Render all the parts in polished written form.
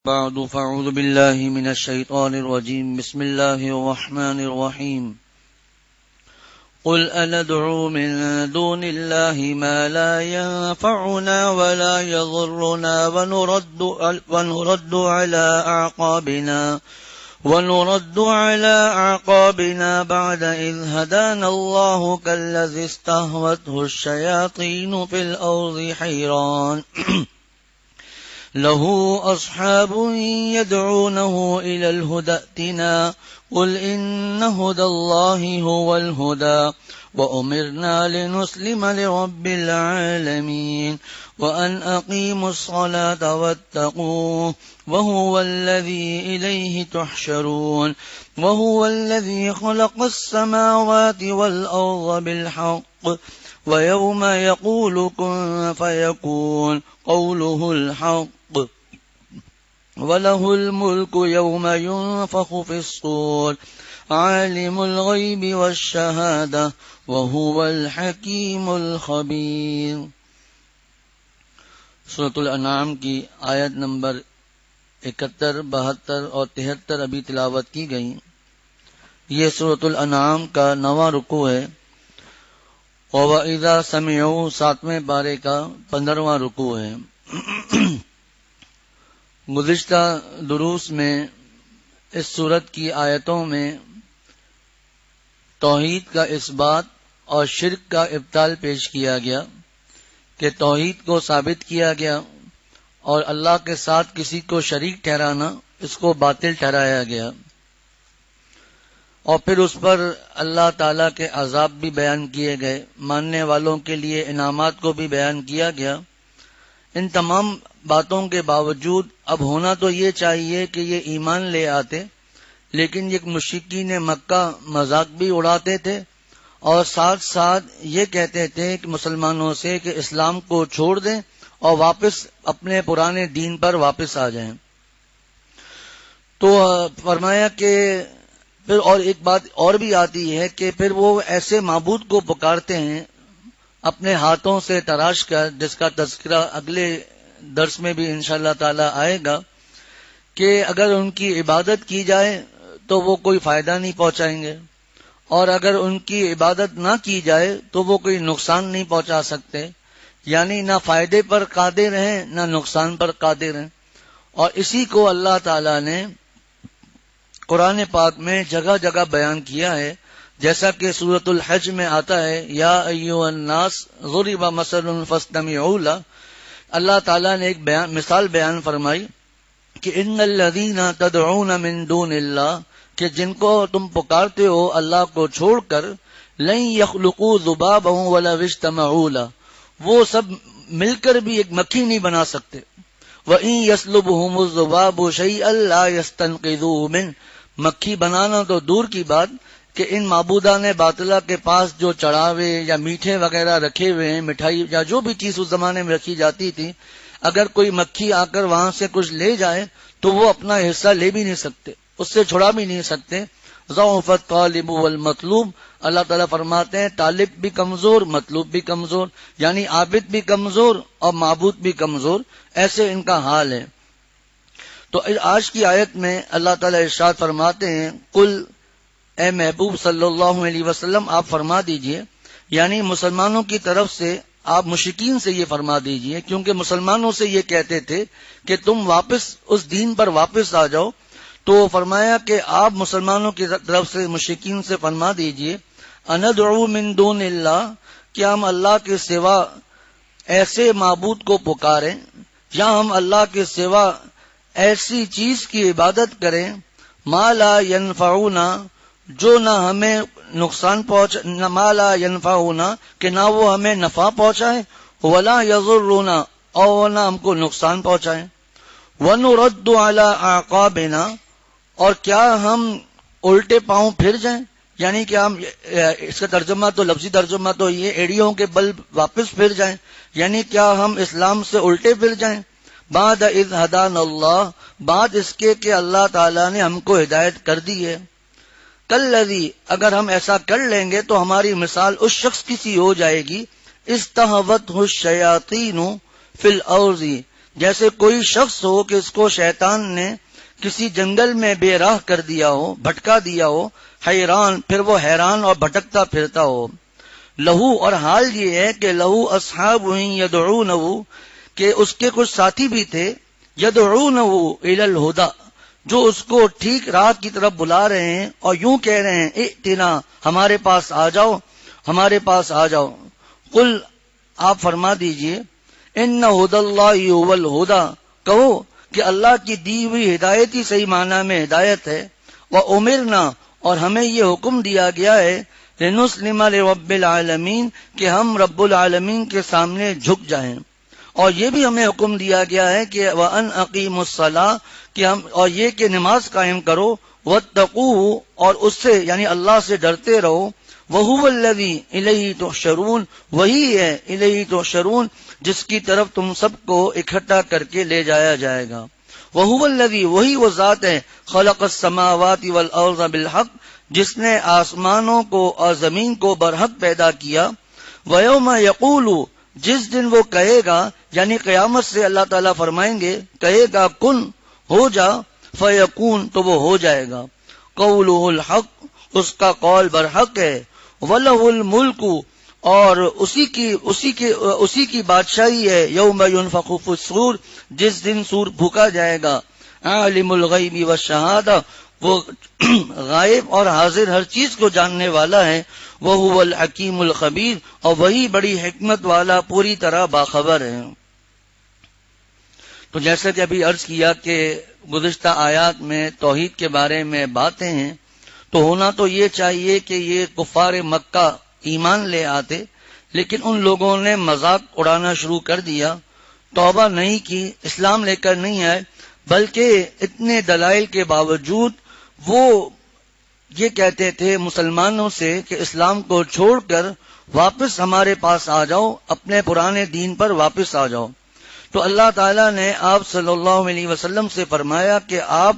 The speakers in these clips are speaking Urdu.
بعد فاعوذ بالله من الشيطان الرجيم بسم الله الرحمن الرحيم قل أندعو من دون الله ما لا ينفعنا ولا يضرنا ونرد على أعقابنا بعد إذ هدانا الله كالذي استهوته الشياطين في الأرض حيران له أصحاب يدعونه إلى الهدى ائتنا قل إن هدى الله هو الهدى وأمرنا لنسلم لرب العالمين وأن أقيموا الصلاة واتقوه وهو الذي إليه تحشرون وهو الذي خلق السماوات والأرض بالحق ويوم يقول كن فيكون قوله الحق وله الملك يوم ينفخ في الصور عالم الغيب والشهادة وهو الحكيم الخبير۔ سورۃ الانعام کی آیت نمبر 71، 72 اور 73 ابھی تلاوت کی گئی۔ یہ سورۃ الانعام کا 9واں رکوع ہے، وَإِذَا سَمِعُوا 7ویں پارے کا 15واں رکوع ہے۔ گزشتہ دروس میں اس سورت کی آیتوں میں توحید کا اثبات اور شرک کا ابطال پیش کیا گیا کہ توحید کو ثابت کیا گیا اور اللہ کے ساتھ کسی کو شریک ٹھہرانا اس کو باطل ٹھہرایا گیا، اور پھر اس پر اللہ تعالی کے عذاب بھی بیان کیے گئے، ماننے والوں کے لیے انعامات کو بھی بیان کیا گیا۔ ان تمام باتوں کے باوجود اب ہونا تو یہ چاہیے کہ یہ ایمان لے آتے، لیکن یہ مشرکین مکہ مذاق بھی اڑاتے تھے اور ساتھ ساتھ یہ کہتے تھے کہ مسلمانوں سے کہ اسلام کو چھوڑ دیں اور واپس اپنے پرانے دین پر واپس آ جائیں۔ تو فرمایا کہ پھر اور ایک بات اور بھی آتی ہے کہ پھر وہ ایسے معبود کو پکارتے ہیں اپنے ہاتھوں سے تراش کر، جس کا تذکرہ اگلے درس میں بھی انشاءاللہ تعالی آئے گا، کہ اگر ان کی عبادت کی جائے تو وہ کوئی فائدہ نہیں پہنچائیں گے، اور اگر ان کی عبادت نہ کی جائے تو وہ کوئی نقصان نہیں پہنچا سکتے، یعنی نہ فائدے پر قادر ہیں نہ نقصان پر قادر ہیں۔ اور اسی کو اللہ تعالی نے قرآن پاک میں جگہ جگہ بیان کیا ہے، جیسا کہ سورۃ الحج میں آتا ہے، یا ایھا الناس ضرب مثل فاستمعوا لہ۔ اللہ تعالیٰ نے ایک مثال بیان فرمائی کہ ان الذین تدعون من دون اللہ، کہ جن کو تم پکارتے ہو اللہ کو چھوڑ کر، لن یخلقوا ذبابا ولو اجتمعوا لہ، وہ سب مل کر بھی ایک مکھی نہیں بنا سکتے۔ وَإِن يَسْلُبْهُمُ الذُّبَابُ شَيْئًا لَا يَسْتَنقِذُوهُ مِنْهُ، مکھی بنانا تو دور کی بات کہ ان معبودان باطلہ کے پاس جو چڑھاوے یا میٹھے وغیرہ رکھے ہوئے ہیں، مٹھائی یا جو بھی چیز اس زمانے میں رکھی جاتی تھی، اگر کوئی مکھی آ کر وہاں سے کچھ لے جائے تو وہ اپنا حصہ لے بھی نہیں سکتے، اس سے چھڑا بھی نہیں سکتے۔ ضعف الطالب والمطلوب، اللہ تعالیٰ فرماتے ہیں طالب بھی کمزور، مطلوب بھی کمزور، یعنی عابد بھی کمزور اور معبود بھی کمزور، ایسے ان کا حال ہے۔ تو آج کی آیت میں اللہ تعالیٰ ارشاد فرماتے ہیں، قل، اے محبوب صلی اللہ علیہ وسلم آپ فرما دیجئے، یعنی مسلمانوں کی طرف سے آپ مشرکین سے یہ فرما دیجئے، کیونکہ مسلمانوں سے یہ کہتے تھے کہ تم واپس اس دین پر واپس آ جاؤ، تو فرمایا کہ آپ مسلمانوں کی طرف سے مشرکین سے فرما دیجئے، اندعو من دون اللہ، کہ ہم اللہ کے سوا ایسے معبود کو پکاریں یا ہم اللہ کے سوا ایسی چیز کی عبادت کریں، ما لا ینفعونا، جو نہ ہمیں نقصان پہنچ، ما لا ینفعونا، کہ نہ وہ ہمیں نفع پہنچائیں، ولا یضرنا، اور نہ ہم کو نقصان پہنچائیں، ونرد علی اعقابنا، اور کیا ہم الٹے پاؤں پھر جائیں، یعنی کہ ہم، اس کا ترجمہ تو لفظی ترجمہ تو یہ ایڑیوں کے بل واپس پھر جائیں، یعنی کیا ہم اسلام سے الٹے پھر جائیں، بعد اذ ہدانا اللہ، بعد اس کے کہ اللہ تعالیٰ نے ہم کو ہدایت کر دی ہے۔ کالذی، اگر ہم ایسا کر لیں گے تو ہماری مثال اس شخص کی سی ہو جائے گی، استہوتہ الشیاطین فی الارض، جیسے کوئی شخص ہو کہ اس کو شیطان نے کسی جنگل میں بے راہ کر دیا ہو، بھٹکا دیا ہو، حیران، پھر وہ حیران اور بھٹکتا پھرتا ہو. لہو، اور حال یہ ہے کہ لہو اصحاب یدعونہ، کہ اس کے کچھ ساتھی بھی تھے، یدعونہ الی الہدی، جو اس کو ٹھیک راہ کی طرف بلا رہے ہیں اور یوں کہہ رہے ہیں ائتنا، ہمارے پاس آ جاؤ، ہمارے پاس آ جاؤ. قل، آپ فرما دیجئے، ان ھدی اللہ ھو الھدی، کہو کہ اللہ کی دی ہوئی ہدایت ہی صحیح معنی میں ہدایت ہے. وَأُمِرْنَا، اور ہمیں یہ حکم دیا گیا ہے، لِنُسْلِمَ لِرَبِّ الْعَالَمِينَ، کہ ہم رب العالمین کے سامنے جھک جائیں. اور یہ بھی ہمیں حکم دیا گیا ہے کہ وَأَنْ أَقِيمُوا الصَّلَاةَ، کہ ہم، اور یہ کہ نماز قائم کرو، وَاتَّقُوهُ، اور اس سے یعنی اللہ سے ڈرتے رہو. وَهُوَ الَّذِي إِلَيْهِ تُحْشَرُونَ، وہی ہے إِلَيْهِ تُحْشَرُونَ، جس کی طرف تم سب کو اکٹھا کر کے لے جایا جائے گا. وَهُوَ الَّذِي، وہی وہ ذات ہے، خَلَقَ السَّمَاوَاتِ وَالْأَرْضَ بِالْحَقِّ، جس نے آسمانوں کو اور زمین کو برحق پیدا کیا. وَيَوْمَ يَقُولُ، جس دن وہ کہے گا، یعنی قیامت سے اللہ تعالیٰ فرمائیں گے، کہے گا کن، ہو جا، فیکون، تو وہ ہو جائے گا. قولہ الحق، اس کا قول برحق ہے. وَلَهُ الْمُلْكُ، اور اسی کی بادشاہی ہے. یوم ينفخ فی الصور، جس دن سور پھونکا جائے گا. عالم الغیب والشہادہ، وہ غائب اور حاضر ہر چیز کو جاننے والا ہے. وَهُوَ الْحَكِيمُ الْخَبِيرُ، اور وہی بڑی حکمت والا، پوری طرح باخبر ہے. تو جیسے کہ ابھی عرض کیا کہ گزشتہ آیات میں توحید کے بارے میں باتیں ہیں، تو ہونا تو یہ چاہیے کہ یہ کفار مکہ ایمان لے آتے، لیکن ان لوگوں نے مذاق اڑانا شروع کر دیا، توبہ نہیں کی، اسلام لے کر نہیں آئے، بلکہ اتنے دلائل کے باوجود وہ یہ کہتے تھے مسلمانوں سے کہ اسلام کو چھوڑ کر واپس ہمارے پاس آ جاؤ، اپنے پرانے دین پر واپس آ جاؤ. تو اللہ تعالیٰ نے آپ صلی اللہ علیہ وسلم سے فرمایا کہ آپ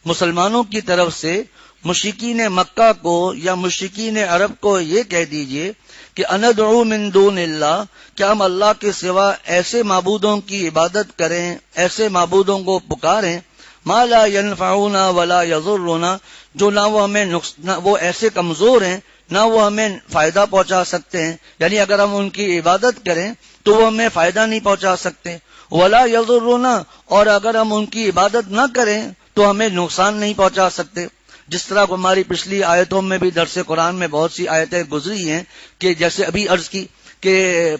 مسلمانوں کی طرف سے مشرکین مکہ کو یا مشرکین عرب کو یہ کہہ دیجئے کہ اندعو من دون اللہ، کیا ہم اللہ کے سوا ایسے معبودوں کی عبادت کریں، ایسے معبودوں کو پکاریں، ما لا ینفعونا ولا یضرنا، جو نہ وہ ہمیں وہ ایسے کمزور ہیں نہ وہ ہمیں فائدہ پہنچا سکتے ہیں، یعنی اگر ہم ان کی عبادت کریں تو وہ ہمیں فائدہ نہیں پہنچا سکتے. ولا یضرنا، اور اگر ہم ان کی عبادت نہ کریں تو ہمیں نقصان نہیں پہنچا سکتے. جس طرح ہماری پچھلی آیتوں میں بھی درس قرآن میں بہت سی آیتیں گزری ہیں کہ جیسے ابھی عرض کی کہ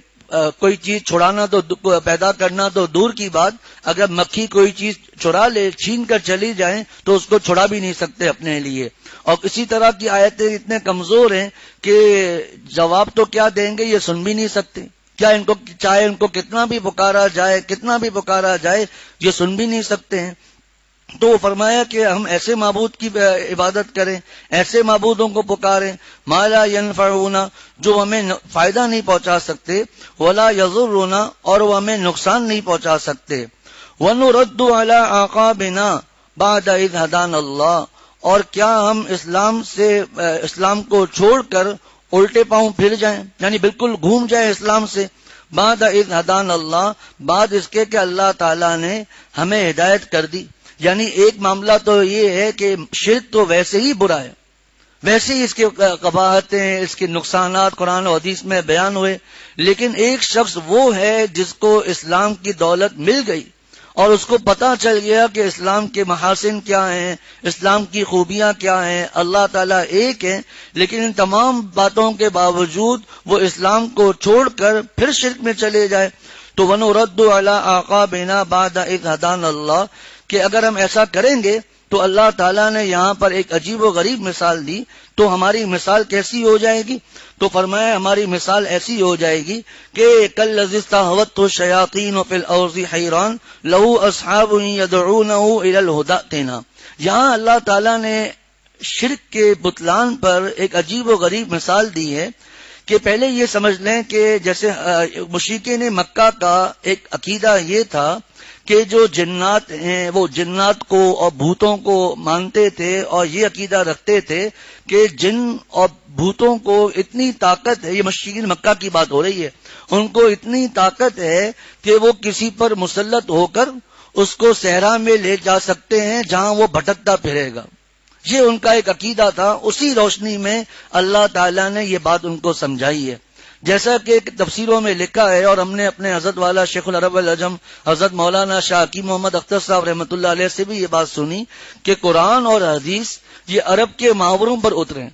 کوئی چیز چھڑانا تو پیدا کرنا تو دور کی بات، اگر مکھی کوئی چیز چرا لے، چھین کر چلی جائیں تو اس کو چھڑا بھی نہیں سکتے اپنے لیے. اور اسی طرح کی آیتیں اتنے کمزور ہیں کہ جواب تو کیا دیں گے، یہ سن بھی نہیں سکتے. کیا ان کو چاہے ان کو کتنا بھی پکارا جائے یہ سن بھی نہیں سکتے ہیں. تو وہ فرمایا کہ ہم ایسے معبود کی عبادت کریں، ایسے معبودوں کو پکاریں، ما لا ینفعونا، جو ہمیں فائدہ نہیں پہنچا سکتے، ولا یضرنا، اور وہ ہمیں نقصان نہیں پہنچا سکتے. ونرد علی اعقابنا بعد اذ ہدانا اللہ، اور کیا ہم اسلام کو چھوڑ کر الٹے پاؤں پھر جائیں، یعنی بالکل گھوم جائیں اسلام سے. بعد اذ ہدانا اللہ، بعد اس کے کہ اللہ تعالیٰ نے ہمیں ہدایت کر دی. یعنی ایک معاملہ تو یہ ہے کہ شرک تو ویسے ہی برا ہے، ویسے ہی اس کے قباحتیں، اس کے نقصانات قرآن و حدیث میں بیان ہوئے، لیکن ایک شخص وہ ہے جس کو اسلام کی دولت مل گئی اور اس کو پتہ چل گیا کہ اسلام کے محاسن کیا ہیں، اسلام کی خوبیاں کیا ہیں، اللہ تعالیٰ ایک ہے، لیکن ان تمام باتوں کے باوجود وہ اسلام کو چھوڑ کر پھر شرک میں چلے جائے. تو وَنُرَدُّ عَلَىٰ أَعْقَابِنَا بَعْدَ إِذْ هَدَانَا اللَّهُ، کہ اگر ہم ایسا کریں گے تو اللہ تعالیٰ نے یہاں پر ایک عجیب و غریب مثال دی. تو ہماری مثال کیسی ہو جائے گی؟ تو فرمایا ہماری مثال ایسی ہو جائے گی کہ کالذی استہوتہ الشیاطین فی الارض حیران لہ اصحاب یدعونہ الی الہدی ائتنا. یہاں اللہ تعالیٰ نے شرک کے بطلان پر ایک عجیب و غریب مثال دی ہے کہ پہلے یہ سمجھ لیں کہ جیسے مشرکین مکہ کا ایک عقیدہ یہ تھا کہ جو جنات ہیں وہ جنات کو اور بھوتوں کو مانتے تھے اور یہ عقیدہ رکھتے تھے کہ جن اور بھوتوں کو اتنی طاقت ہے، یہ مشرکین مکہ کی بات ہو رہی ہے، ان کو اتنی طاقت ہے کہ وہ کسی پر مسلط ہو کر اس کو صحرا میں لے جا سکتے ہیں جہاں وہ بھٹکتا پھرے گا. یہ ان کا ایک عقیدہ تھا. اسی روشنی میں اللہ تعالیٰ نے یہ بات ان کو سمجھائی ہے. جیسا کہ تفسیروں میں لکھا ہے اور ہم نے اپنے حضرت والا شیخ العرب والعجم حضرت مولانا شاہ حکیم محمد اختر صاحب رحمۃ اللہ علیہ سے بھی یہ بات سنی کہ قرآن اور حدیث یہ عرب کے محاوروں پر اترے.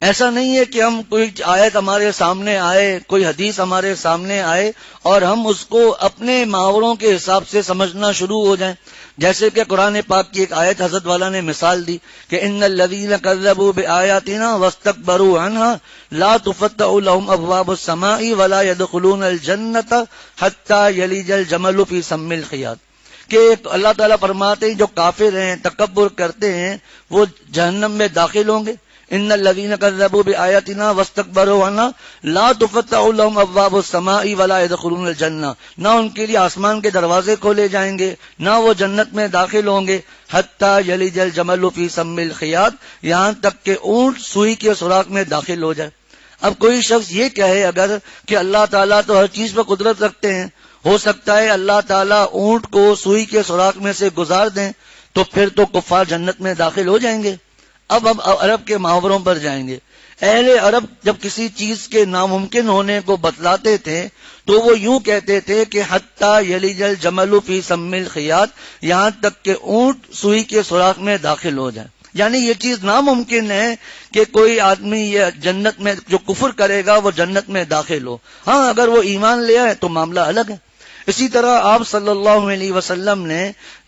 ایسا نہیں ہے کہ ہم کوئی آیت ہمارے سامنے آئے، کوئی حدیث ہمارے سامنے آئے اور ہم اس کو اپنے محاوروں کے حساب سے سمجھنا شروع ہو جائیں. جیسے کہ قرآن پاک کی ایک آیت حضرت والا نے مثال دی کہ ان الذین کذبوا بآیاتنا واستکبروا عنہا لا تفتح لهم ابواب السماء ولا يدخلون الجنۃ حتى یلج الجمل فی سم الخیاط، کہ اللہ تعالیٰ فرماتے ہیں جو کافر ہیں، تکبر کرتے ہیں، وہ جہنم میں داخل ہوں گے. ان الذین کذبوا بآیاتنا واستکبروا عنہا لا تفتح لهم ابواب السماء ولا يدخلون الجنہ، نہ ان کے لیے آسمان کے دروازے کھولے جائیں گے، نہ وہ جنت میں داخل ہوں گے. حتی یلج الجمل فی سم الخیاط، یہاں تک کہ اونٹ سوئی کے سوراخ میں داخل ہو جائے. اب کوئی شخص یہ کہے اگر کہ اللہ تعالیٰ تو ہر چیز پر قدرت رکھتے ہیں، ہو سکتا ہے اللہ تعالیٰ اونٹ کو سوئی کے سوراخ میں سے گزار دیں، تو پھر تو کفار جنت میں داخل ہو جائیں گے. اب ہم عرب کے محاوروں پر جائیں گے. اہل عرب جب کسی چیز کے ناممکن ہونے کو بتلاتے تھے تو وہ یوں کہتے تھے کہ حتی یلج الجمل فی سم الخیاط، یہاں تک کہ اونٹ سوئی کے سوراخ میں داخل ہو جائے. یعنی یہ چیز ناممکن ہے کہ کوئی آدمی یہ جنت میں جو کفر کرے گا وہ جنت میں داخل ہو. ہاں اگر وہ ایمان لے آئے تو معاملہ الگ ہے. اسی طرح آپ صلی اللہ علیہ وسلم نے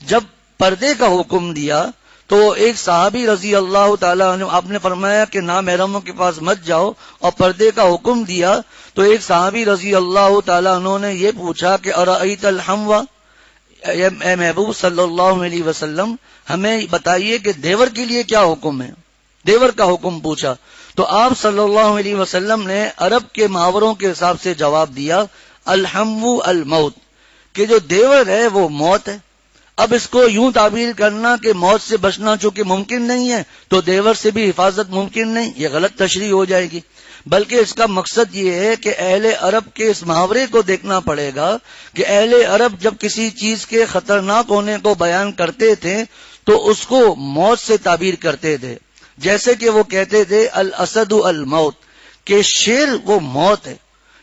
جب پردے کا حکم دیا تو ایک صحابی رضی اللہ تعالیٰ عنہ، آپ نے فرمایا کہ نامحرموں کے پاس مت جاؤ اور پردے کا حکم دیا، تو ایک صحابی رضی اللہ تعالیٰ عنہ نے یہ پوچھا کہ ارأیت الحموا، اے محبوب صلی اللہ علیہ وسلم ہمیں بتائیے کہ دیور کے لیے کیا حکم ہے. دیور کا حکم پوچھا تو آپ صلی اللہ علیہ وسلم نے عرب کے محاوروں کے حساب سے جواب دیا الحمو الموت، کہ جو دیور ہے وہ موت ہے. اب اس کو یوں تعبیر کرنا کہ موت سے بچنا چونکہ ممکن نہیں ہے تو دیور سے بھی حفاظت ممکن نہیں، یہ غلط تشریح ہو جائے گی. بلکہ اس کا مقصد یہ ہے کہ اہل عرب کے اس محاورے کو دیکھنا پڑے گا کہ اہل عرب جب کسی چیز کے خطرناک ہونے کو بیان کرتے تھے تو اس کو موت سے تعبیر کرتے تھے. جیسے کہ وہ کہتے تھے الاسد الموت، کہ شیر وہ موت ہے.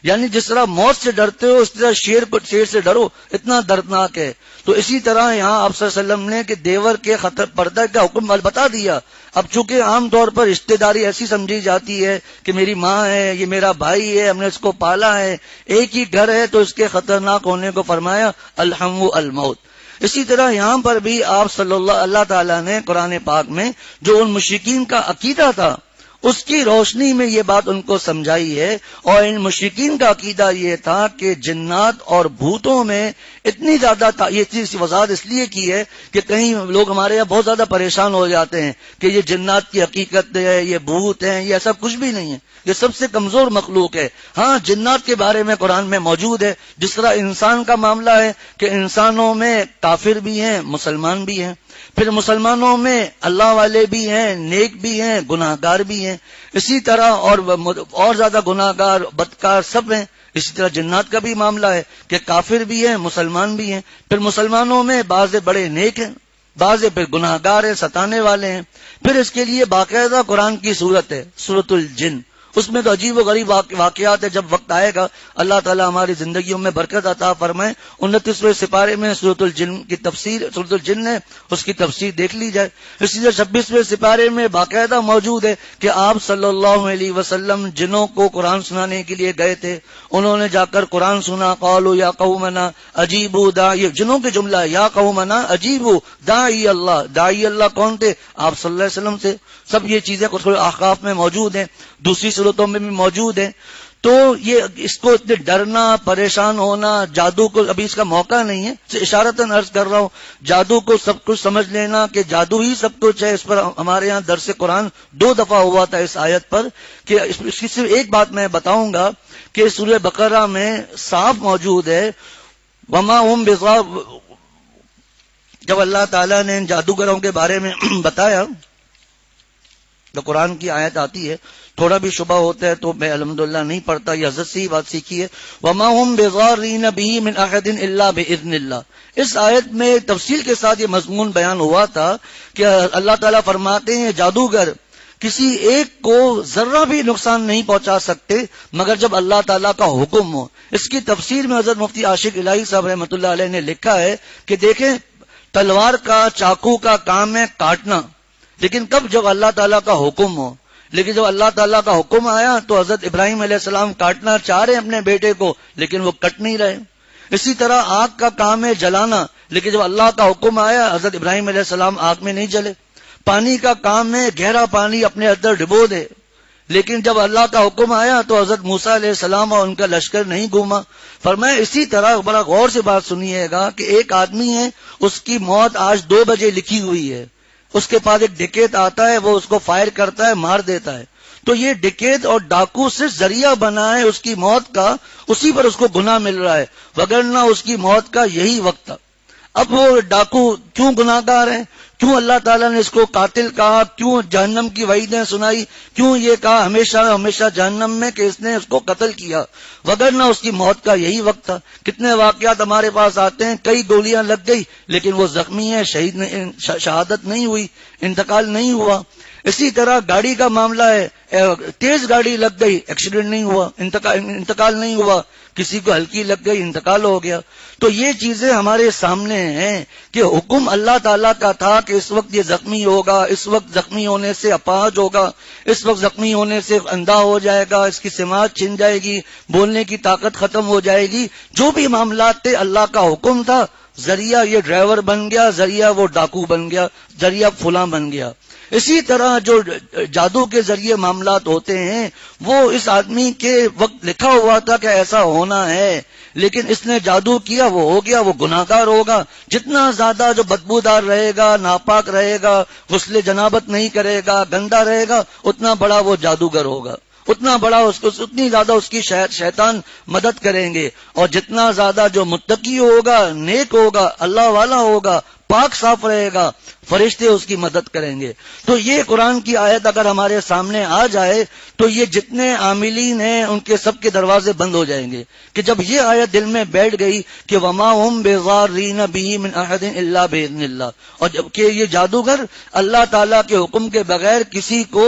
یعنی جس طرح موت سے ڈرتے ہو اس طرح شیر سے ڈرو، اتنا دردناک ہے. تو اسی طرح یہاں آپ صلی اللہ علیہ وسلم نے کہ دیور کے خطر پردہ کا حکم بتا دیا. اب چونکہ عام طور پر رشتہ داری ایسی سمجھی جاتی ہے کہ میری ماں ہے، یہ میرا بھائی ہے، ہم نے اس کو پالا ہے، ایک ہی گھر ہے، تو اس کے خطرناک ہونے کو فرمایا الحمو الموت. اسی طرح یہاں پر بھی آپ صلی اللہ تعالیٰ نے قرآن پاک میں جو ان مشرکین کا عقیدہ تھا اس کی روشنی میں یہ بات ان کو سمجھائی ہے. اور ان مشرکین کا عقیدہ یہ تھا کہ جنات اور بھوتوں میں اتنی زیادہ یہ چیز وضاحت اس لیے کی ہے کہ کہیں لوگ ہمارے یہاں بہت زیادہ پریشان ہو جاتے ہیں کہ یہ جنات کی حقیقت ہے، یہ بھوت ہیں، یہ ایسا کچھ بھی نہیں ہے، یہ سب سے کمزور مخلوق ہے. ہاں جنات کے بارے میں قرآن میں موجود ہے، جس طرح انسان کا معاملہ ہے کہ انسانوں میں کافر بھی ہیں، مسلمان بھی ہیں، پھر مسلمانوں میں اللہ والے بھی ہیں، نیک بھی ہیں، گناہ گار بھی ہیں، اسی طرح اور زیادہ گناہ گار بدکار سب ہیں. اسی طرح جنات کا بھی معاملہ ہے کہ کافر بھی ہیں، مسلمان بھی ہیں، پھر مسلمانوں میں بعض بڑے نیک ہیں، بعض پھر گناہ گار ہیں، ستانے والے ہیں. پھر اس کے لیے باقاعدہ قرآن کی سورت ہے سورۃ الجن، اس میں تو عجیب و غریب واقعات ہے. جب وقت آئے گا اللہ تعالی ہماری زندگیوں میں برکت عطا فرمائے. 29ویں سپارے میں سورۃ الجن کی تفسیر، سورۃ الجن ہے اس کی تفسیر دیکھ لی جائے. اسی طرح 26ویں سپارے میں باقاعدہ موجود ہے کہ آپ صلی اللہ علیہ وسلم جنوں کو قرآن سنانے کے لیے گئے تھے، انہوں نے جا کر قرآن سنا. قالوا یا قومنا اجیبوا داعی، جنوں کے جملہ یا قومنا اجیبوا داعی اللہ. داعی اللہ کون تھے؟ آپ صلی اللہ علیہ وسلم سے. سب یہ چیزیں کچھ احقاف میں موجود ہیں، دوسری صورتوں میں بھی موجود ہیں. تو یہ اس کو اتنے ڈرنا، پریشان ہونا، جادو کو ابھی اس کا موقع نہیں ہے، اشارتاً عرض کر رہا ہوں، جادو کو سب کچھ سمجھ لینا کہ جادو ہی سب کچھ ہے. اس پر ہمارے یہاں درس قرآن 2 دفعہ ہوا تھا اس آیت پر کہ اس کی صرف ایک بات میں بتاؤں گا کہ سورہ بقرہ میں صاف موجود ہے وما هم جب اللہ تعالیٰ نے ان جادوگروں کے بارے میں بتایا، تو قرآن کی آیت آتی ہے، تھوڑا بھی شبہ ہوتا ہے تو میں الحمدللہ نہیں پڑھتا، یہ حضرت سے ہی بات سیکھی ہے، وَمَا هُمْ بِضَارِّينَ بِهِ مِنْ أَحَدٍ إِلَّا بِإِذْنِ اللَّهِ۔ اس آیت میں تفصیل کے ساتھ یہ مضمون بیان ہوا تھا کہ اللہ تعالیٰ فرماتے ہیں جادوگر کسی ایک کو ذرہ بھی نقصان نہیں پہنچا سکتے مگر جب اللہ تعالیٰ کا حکم ہو۔ اس کی تفسیر میں حضرت مفتی عاشق الہی صاحب رحمۃ اللہ علیہ نے لکھا ہے کہ دیکھیں، تلوار کا، چاقو کا کام ہے کاٹنا، لیکن کب؟ جب اللہ تعالیٰ کا حکم ہو۔ لیکن جب اللہ تعالیٰ کا حکم آیا تو حضرت ابراہیم علیہ السلام کاٹنا چاہ رہے اپنے بیٹے کو، لیکن وہ کٹ نہیں رہے۔ اسی طرح آگ کا کام ہے جلانا، لیکن جب اللہ کا حکم آیا حضرت ابراہیم علیہ السلام آگ میں نہیں جلے۔ پانی کا کام ہے گہرا پانی اپنے اندر ڈبو دے، لیکن جب اللہ کا حکم آیا تو حضرت موسیٰ علیہ السلام اور ان کا لشکر نہیں گھوما۔ فرمایا اسی طرح بڑا غور سے بات سنیے گا کہ ایک آدمی ہے، اس کی موت آج 2 بجے لکھی ہوئی ہے، اس کے پاس ایک ڈکیت آتا ہے، وہ اس کو فائر کرتا ہے، مار دیتا ہے، تو یہ ڈکیت اور ڈاکو صرف ذریعہ بنا ہے اس کی موت کا، اسی پر اس کو گناہ مل رہا ہے، وگرنہ اس کی موت کا یہی وقت تھا۔ اب وہ ڈاکو کیوں گناہ گار ہیں؟ کیوں اللہ تعالیٰ نے اس کو قاتل کہا؟ کیوں جہنم کی وعیدیں سنائی؟ کیوں یہ کہا ہمیشہ ہمیشہ جہنم میں کہ اس نے اس کو قتل کیا؟ وگرنہ اس کی موت کا یہی وقت تھا۔ کتنے واقعات ہمارے پاس آتے ہیں، کئی گولیاں لگ گئی لیکن وہ زخمی ہے، شہادت نہیں ہوئی، انتقال نہیں ہوا۔ اسی طرح گاڑی کا معاملہ ہے، تیز گاڑی لگ گئی، ایکسیڈنٹ نہیں ہوا، انتقال نہیں ہوا، کسی کو ہلکی لگ گئی، انتقال ہو گیا۔ تو یہ چیزیں ہمارے سامنے ہیں کہ حکم اللہ تعالیٰ کا تھا کہ اس وقت یہ زخمی ہوگا، اس وقت زخمی ہونے سے اپاہج ہوگا، اس وقت زخمی ہونے سے اندھا ہو جائے گا، اس کی سماعت چھن جائے گی، بولنے کی طاقت ختم ہو جائے گی۔ جو بھی معاملات تھے اللہ کا حکم تھا، ذریعہ یہ ڈرائیور بن گیا، ذریعہ وہ ڈاکو بن گیا، ذریعہ فلاں بن گیا۔ اسی طرح جو جادو کے ذریعے معاملات ہوتے ہیں، وہ اس آدمی کے وقت لکھا ہوا تھا کہ ایسا ہونا ہے، لیکن اس نے جادو کیا، وہ ہو گیا، وہ گناہگار ہوگا۔ جتنا زیادہ جو بدبودار رہے گا، ناپاک رہے گا، غسل جنابت نہیں کرے گا، گندا رہے گا، اتنا بڑا وہ جادوگر ہوگا، اتنا بڑا اتنی زیادہ اس کی شیطان مدد کریں گے۔ اور جتنا زیادہ جو متقی ہوگا، نیک ہوگا، اللہ والا ہوگا، پاک صاف رہے گا، فرشتے اس کی مدد کریں گے۔ تو یہ قرآن کی آیت اگر ہمارے سامنے آ جائے تو یہ جتنے عاملین ہیں ان کے سب کے دروازے بند ہو جائیں گے، کہ جب یہ آیت دل میں بیٹھ گئی کہ وما هم بضارین به من احد الا باذن اللہ، اور جبکہ یہ جادوگر اللہ تعالیٰ کے حکم کے بغیر کسی کو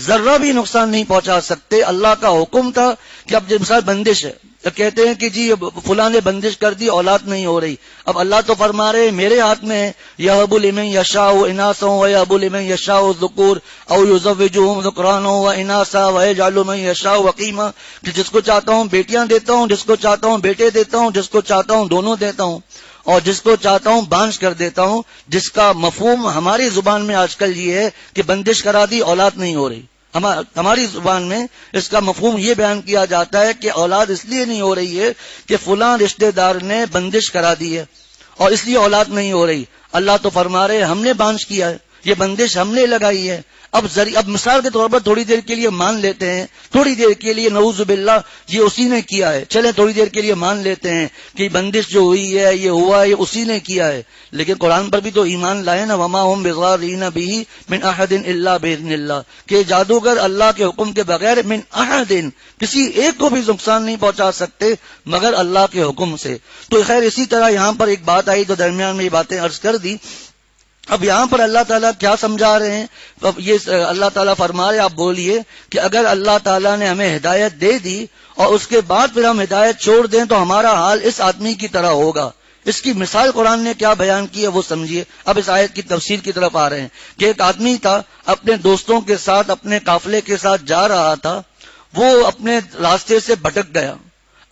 ذرہ بھی نقصان نہیں پہنچا سکتے۔ اللہ کا حکم تھا کہ اب مثال بندش ہے، کہتے ہیں کہ جی فلاں نے بندش کر دی، اولاد نہیں ہو رہی، اب اللہ تو فرما رہے میرے ہاتھ میں ہے، یہب لمن یشاء اناسا ویہب لمن یشاء الذکور او یزوجہم ذکرانا واناسا ویجعل من یشاء عقیما، کہ جس کو چاہتا ہوں بیٹیاں دیتا ہوں، جس کو چاہتا ہوں بیٹے دیتا ہوں، جس کو چاہتا ہوں دونوں دیتا ہوں، اور جس کو چاہتا ہوں بانجھ کر دیتا ہوں، جس کا مفہوم ہماری زبان میں آج کل یہ ہے کہ بندش کرا دی، اولاد نہیں ہو رہی۔ ہماری زبان میں اس کا مفہوم یہ بیان کیا جاتا ہے کہ اولاد اس لیے نہیں ہو رہی ہے کہ فلاں رشتہ دار نے بندش کرا دی ہے اور اس لیے اولاد نہیں ہو رہی۔ اللہ تو فرما رہے ہم نے بانجھ کیا ہے، یہ بندش ہم نے لگائی ہے۔ اب مثال کے طور پر تھوڑی دیر کے لیے مان لیتے ہیں، تھوڑی دیر کے لیے نعوذ باللہ یہ اسی نے کیا ہے، چلیں تھوڑی دیر کے لیے مان لیتے ہیں کہ بندش جو ہوئی ہے، یہ ہوا ہے، یہ اسی نے کیا ہے، لیکن قرآن پر بھی تو ایمان لائے نا، وما هم بضارین به من احد الا باذن اللہ، کہ جادوگر اللہ کے حکم کے بغیر من احد کسی ایک کو بھی نقصان نہیں پہنچا سکتے مگر اللہ کے حکم سے۔ تو خیر اسی طرح یہاں پر ایک بات آئی تو درمیان میں یہ باتیں عرض کر دی۔ اب یہاں پر اللہ تعالیٰ کیا سمجھا رہے ہیں؟ اب یہ اللہ تعالیٰ فرما رہے، آپ بولیے کہ اگر اللہ تعالیٰ نے ہمیں ہدایت دے دی اور اس کے بعد پھر ہم ہدایت چھوڑ دیں تو ہمارا حال اس آدمی کی طرح ہوگا۔ اس کی مثال قرآن نے کیا بیان کی ہے وہ سمجھیے۔ اب اس آیت کی تفسیر کی طرف آ رہے ہیں کہ ایک آدمی تھا، اپنے دوستوں کے ساتھ اپنے قافلے کے ساتھ جا رہا تھا، وہ اپنے راستے سے بھٹک گیا۔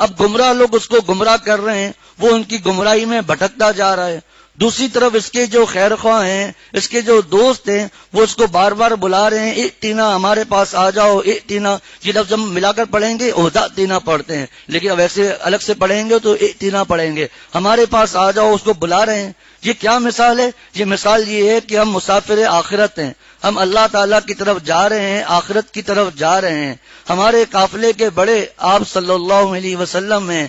اب گمراہ لوگ اس کو گمراہ کر رہے ہیں، وہ ان کی گمراہی میں بھٹکتا جا رہا ہے۔ دوسری طرف اس کے جو خیر خواہ ہیں، اس کے جو دوست ہیں، وہ اس کو بار بار بلا رہے ہیں، ائتنا ہمارے پاس آ جاؤ، ائتنا، یہ لفظ ہم ملا کر پڑھیں گے اہداتنا پڑھتے ہیں، لیکن اب ایسے الگ سے پڑھیں گے تو ائتنا پڑھیں گے، ہمارے پاس آ جاؤ، اس کو بلا رہے ہیں۔ یہ کیا مثال ہے؟ یہ مثال یہ ہے کہ ہم مسافر آخرت ہیں، ہم اللہ تعالیٰ کی طرف جا رہے ہیں، آخرت کی طرف جا رہے ہیں۔ ہمارے قافلے کے بڑے آپ صلی اللہ علیہ وسلم ہیں،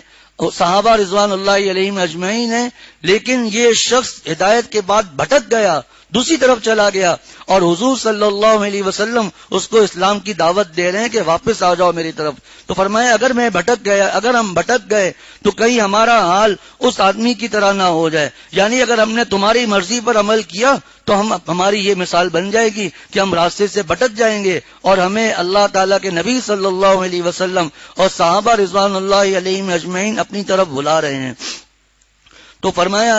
صحابہ رضوان اللہ علیہم اجمعین ہیں، لیکن یہ شخص ہدایت کے بعد بھٹک گیا، دوسری طرف چلا گیا، اور حضور صلی اللہ علیہ وسلم اس کو اسلام کی دعوت دے رہے ہیں کہ واپس آ جاؤ میری طرف. تو فرمایا اگر ہم بھٹک گئے تو کہیں ہمارا حال اس آدمی کی طرح نہ ہو جائے، یعنی اگر ہم نے تمہاری مرضی پر عمل کیا تو ہماری یہ مثال بن جائے گی کہ ہم راستے سے بھٹک جائیں گے، اور ہمیں اللہ تعالیٰ کے نبی صلی اللہ علیہ وسلم اور صحابہ رضوان اللہ علیہم اجمعین اپنی طرف بلا رہے ہیں. تو فرمایا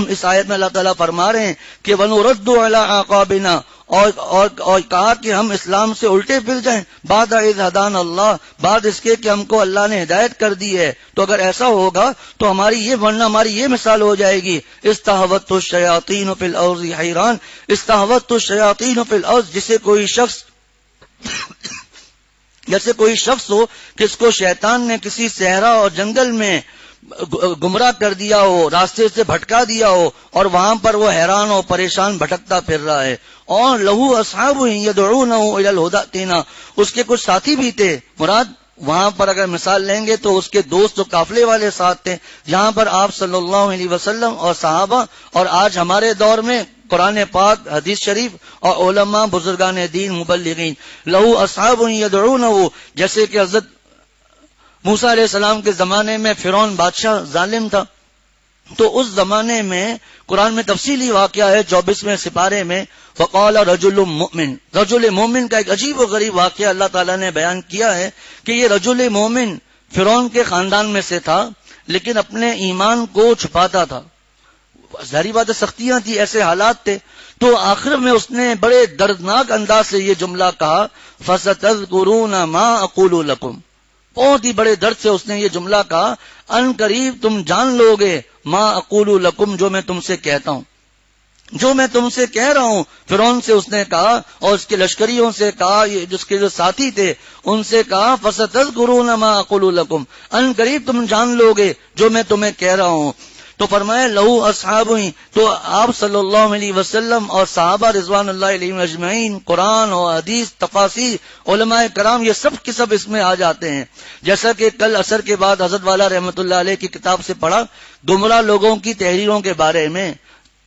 اس آیت میں اللہ تعالیٰ فرما رہے ہیں کہ وَنُرَدُّ عَلَىٰ عَقَابِنَا، اور کہا کہ ہم اسلام سے الٹے پھر جائیں بعد اذ ہدانا اللہ، بعد اس کے کہ ہم کو اللہ نے ہدایت کر دی ہے. تو اگر ایسا ہوگا تو ہماری یہ مثال ہو جائے گی. استحوت الشیاطین فی الارض حیران، استحوت الشیاطین فی الارض، جیسے کوئی شخص ہو کہ اس کو شیطان نے کسی صحرا اور جنگل میں گمراہ کر دیا ہو، راستے سے بھٹکا دیا ہو، اور وہاں پر وہ حیران اور پریشان بھٹکتا پھر رہا ہے. اور لہو اصحاب یدعونہ الی الہدی ائتنا، اس کے کچھ ساتھی بھی تھے. مراد وہاں پر اگر مثال لیں گے تو اس کے دوست جو قافلے والے ساتھ تھے، جہاں پر آپ صلی اللہ علیہ وسلم اور صحابہ، اور آج ہمارے دور میں قرآن پاک، حدیث شریف اور علماء بزرگان دین مبلغین. لہو اصحاب یدعونہ، جیسے کہ حضرت موسیٰ علیہ السلام کے زمانے میں فرعون بادشاہ ظالم تھا، تو اس زمانے میں قرآن میں تفصیلی واقعہ ہے 24ویں سپارے میں. وقال رجل مؤمن، رجل مومن کا ایک عجیب و غریب واقعہ اللہ تعالیٰ نے بیان کیا ہے کہ یہ رجل مومن فرعون کے خاندان میں سے تھا، لیکن اپنے ایمان کو چھپاتا تھا. ظاہری بات سختیاں تھی، ایسے حالات تھے. تو آخر میں اس نے بڑے دردناک انداز سے یہ جملہ کہا فَسَتَذْكُرُونَ مَا أَقُولُ لَكُمْ، بہت ہی بڑے درد سے اس نے یہ جملہ کہا، ان قریب تم جان لو گے ما اقول لکم، جو میں تم سے کہتا ہوں، جو میں تم سے کہہ رہا ہوں. فرعون سے اس نے کہا اور اس کے لشکریوں سے کہا، جس کے جو ساتھی تھے ان سے کہا فَسَتَذْكُرُونَ مَا أَقُولُ لَكُمْ، ان قریب تم جان لو گے جو میں تمہیں کہہ رہا ہوں. تو فرمایا لہو اصحاب، تو آپ صلی اللہ علیہ وسلم اور صحابہ رضوان اللہ علیہ اجمعین، قرآن اور حدیث، تفاسیر، علماء کرام، یہ سب کے سب اس میں آ جاتے ہیں. جیسا کہ کل عصر کے بعد حضرت والا رحمۃ اللہ علیہ کی کتاب سے پڑھا گمراہ لوگوں کی تحریروں کے بارے میں.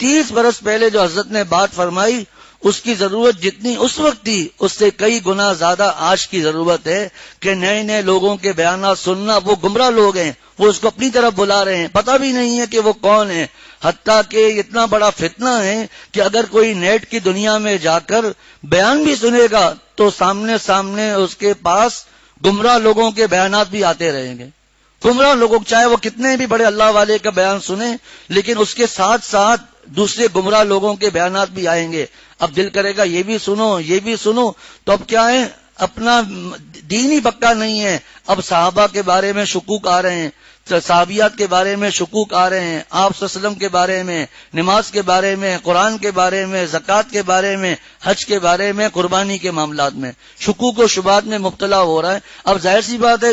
30 برس پہلے جو حضرت نے بات فرمائی اس کی ضرورت جتنی اس وقت تھی اس سے کئی گنا زیادہ آج کی ضرورت ہے کہ نئے نئے لوگوں کے بیانات سننا. وہ گمراہ لوگ ہیں، وہ اس کو اپنی طرف بلا رہے ہیں، پتہ بھی نہیں ہے کہ وہ کون ہے. حتیٰ کہ اتنا بڑا فتنہ ہے کہ اگر کوئی نیٹ کی دنیا میں جا کر بیان بھی سنے گا تو سامنے اس کے پاس گمراہ لوگوں کے بیانات بھی آتے رہیں گے. گمراہ لوگوں، چاہے وہ کتنے بھی بڑے اللہ والے کا بیان سنیں، لیکن اس کے ساتھ ساتھ دوسرے گمراہ لوگوں کے بیانات بھی آئیں گے. اب دل کرے گا یہ بھی سنو یہ بھی سنو، تو اب کیا ہے، اپنا دین ہی پکا نہیں ہے. اب صحابہ کے بارے میں شکوک آ رہے ہیں، صحابیات کے بارے میں شکوک آ رہے ہیں، آپ صلی اللہ علیہ وسلم کے بارے میں، نماز کے بارے میں، قرآن کے بارے میں، زکوٰۃ کے بارے میں، حج کے بارے میں، قربانی کے معاملات میں شکوک و شبہات میں مبتلا ہو رہا ہے. اب ظاہر سی بات ہے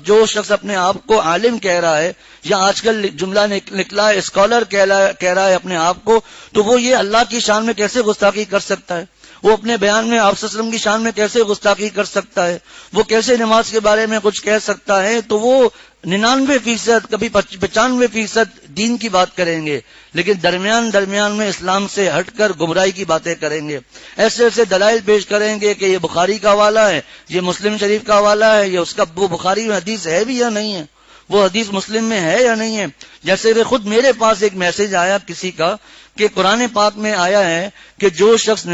جو شخص اپنے آپ کو عالم کہہ رہا ہے، یا آج کل جملہ نکلا ہے اسکالر کہہ رہا ہے اپنے آپ کو، تو وہ یہ اللہ کی شان میں کیسے گستاخی کر سکتا ہے؟ وہ اپنے بیان میں آپ صلی اللہ علیہ وسلم کی شان میں کیسے گستاخی کر سکتا ہے؟ وہ کیسے نماز کے بارے میں کچھ کہہ سکتا ہے؟ تو وہ 99% کبھی 95% دین کی بات کریں گے، لیکن درمیان میں اسلام سے ہٹ کر گمراہی کی باتیں کریں گے. ایسے ایسے دلائل پیش کریں گے کہ یہ بخاری کا حوالہ ہے، یہ مسلم شریف کا حوالہ ہے، یہ اس کا، وہ بخاری میں حدیث ہے بھی یا نہیں ہے، وہ حدیث مسلم میں ہے یا نہیں ہے. جیسے کہ خود میرے پاس ایک میسج آیا کسی کا کہ قرآن پاک میں آیا ہے کہ جو شخص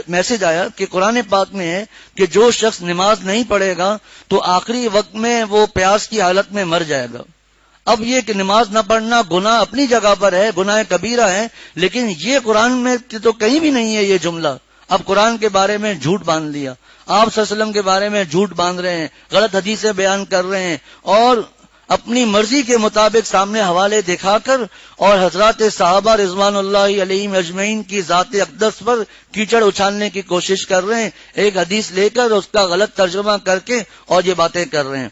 میسج آیا کہ قرآن پاک میں ہے کہ جو شخص نماز نہیں پڑھے گا تو آخری وقت میں وہ پیاس کی حالت میں مر جائے گا. اب یہ کہ نماز نہ پڑھنا گناہ اپنی جگہ پر ہے، گناہ کبیرہ ہے، لیکن یہ قرآن میں تو کہیں بھی نہیں ہے یہ جملہ. اب قرآن کے بارے میں جھوٹ باندھ لیا، آپ صلی اللہ علیہ وسلم کے بارے میں جھوٹ باندھ رہے ہیں، غلط حدیثیں بیان کر رہے ہیں، اور اپنی مرضی کے مطابق سامنے حوالے دکھا کر اور حضرات صحابہ رضوان اللہ علیہم اجمعین کی ذات اقدس پر کیچڑ اچھالنے کی کوشش کر رہے ہیں، ایک حدیث لے کر اس کا غلط ترجمہ کر کے اور یہ باتیں کر رہے ہیں.